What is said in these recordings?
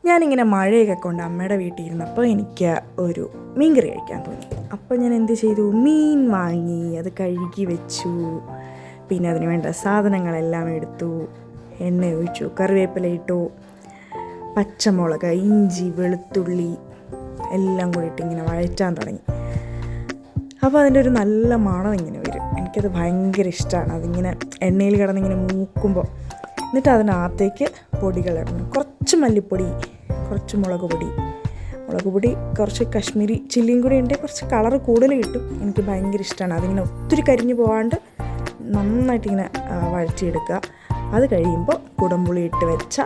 ഞാനിങ്ങനെ മഴയൊക്കെ കൊണ്ട് അമ്മയുടെ വീട്ടിൽ ഇരുന്നപ്പോൾ എനിക്ക് ഒരു മീൻ കറി കഴിക്കാൻ തോന്നി. അപ്പോൾ ഞാൻ എന്ത് ചെയ്തു, മീൻ വാങ്ങി, അത് കഴുകി വെച്ചു. പിന്നെ അതിന് വേണ്ട സാധനങ്ങളെല്ലാം എടുത്തു, എണ്ണ ഒഴിച്ചു, കറിവേപ്പില ഇട്ടു, പച്ചമുളക്, ഇഞ്ചി, വെളുത്തുള്ളി എല്ലാം കൂടിയിട്ട് ഇങ്ങനെ വഴറ്റാൻ തുടങ്ങി. അപ്പോൾ അതിൻ്റെ ഒരു നല്ല മണം ഇങ്ങനെ വരും. എനിക്കത് ഭയങ്കര ഇഷ്ടമാണ്. അതിങ്ങനെ എണ്ണയിൽ കിടന്നിങ്ങനെ മൂക്കുമ്പോൾ. എന്നിട്ട് അതിനകത്തേക്ക് പൊടികളിടണം. കുറച്ച് മല്ലിപ്പൊടി, കുറച്ച് മുളക് പൊടി, കുറച്ച് കാശ്മീരി ചില്ലിയും കൂടി ഉണ്ടെങ്കിൽ കുറച്ച് കളറ് കൂടുതൽ കിട്ടും. എനിക്ക് ഭയങ്കര ഇഷ്ടമാണ്. അതിങ്ങനെ ഒത്തിരി കരിഞ്ഞു പോകാണ്ട് നന്നായിട്ടിങ്ങനെ വഴറ്റിയെടുക്കുക. അത് കഴിയുമ്പോൾ കുടംപുളി ഇട്ട് വെച്ച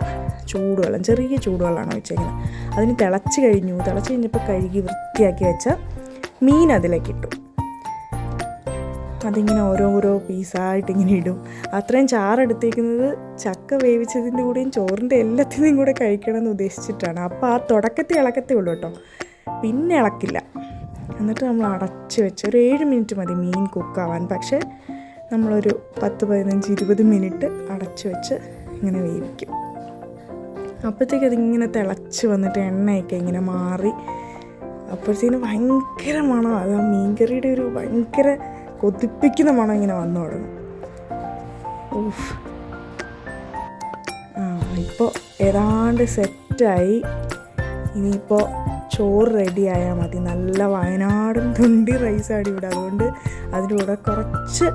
ചൂടുവെള്ളം, ചെറിയ ചൂടുവെള്ളമാണ് വെച്ചേക്കുന്നത്. അതിന് തിളച്ച് കഴിഞ്ഞപ്പോൾ കഴുകി വൃത്തിയാക്കി വെച്ച മീൻ അതിലേക്ക് ഇട്ടു. അതിങ്ങനെ ഓരോ പീസായിട്ടിങ്ങനെ ഇടും. അത്രയും ചാറെടുത്തേക്കുന്നത് ചക്ക വേവിച്ചതിൻ്റെ കൂടെയും ചോറിൻ്റെ എല്ലാത്തിനും കൂടെ കഴിക്കണമെന്ന് ഉദ്ദേശിച്ചിട്ടാണ്. അപ്പോൾ ആ തുടക്കത്തെ ഇളക്കത്തേ ഉള്ളൂ കേട്ടോ, പിന്നെ ഇളക്കില്ല. എന്നിട്ട് നമ്മൾ അടച്ച് വെച്ച് ഒരു 7 മിനിറ്റ് മതി മീൻ കുക്കാവാൻ. പക്ഷേ നമ്മളൊരു 10, 15, 20 മിനിറ്റ് അടച്ച് വെച്ച് ഇങ്ങനെ വേവിക്കും. അപ്പോഴത്തേക്ക് അതിങ്ങനെ തിളച്ച് വന്നിട്ട് എണ്ണയൊക്കെ ഇങ്ങനെ മാറി അപ്പോഴത്തേന് ഭയങ്കര മണം. അത് ആ മീൻകറിയുടെ ഒരു ഭയങ്കര കൊതിപ്പിക്കുന്ന മണം ഇങ്ങനെ വന്നു തുടങ്ങും. ഇപ്പോൾ ഏതാണ്ട് സെറ്റായി. ഇനിയിപ്പോൾ ചോറ് റെഡിയായാൽ മതി. നല്ല വയനാടൻ തൊണ്ടി റൈസാണ് ഇവിടെ. അതുകൊണ്ട് അതിൻ്റെ കൂടെ കുറച്ച്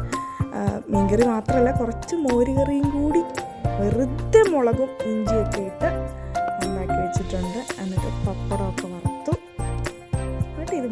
മീൻകറി മാത്രമല്ല, കുറച്ച് മോരുകറിയും കൂടി വെറുതെ മുളകും ഇഞ്ചിയൊക്കെ ഇട്ട് ഉണ്ടാക്കി വെച്ചിട്ടുണ്ട്. എന്നിട്ട് പപ്പടമൊക്കെ വറുത്തു. എന്നിട്ട് ഇത്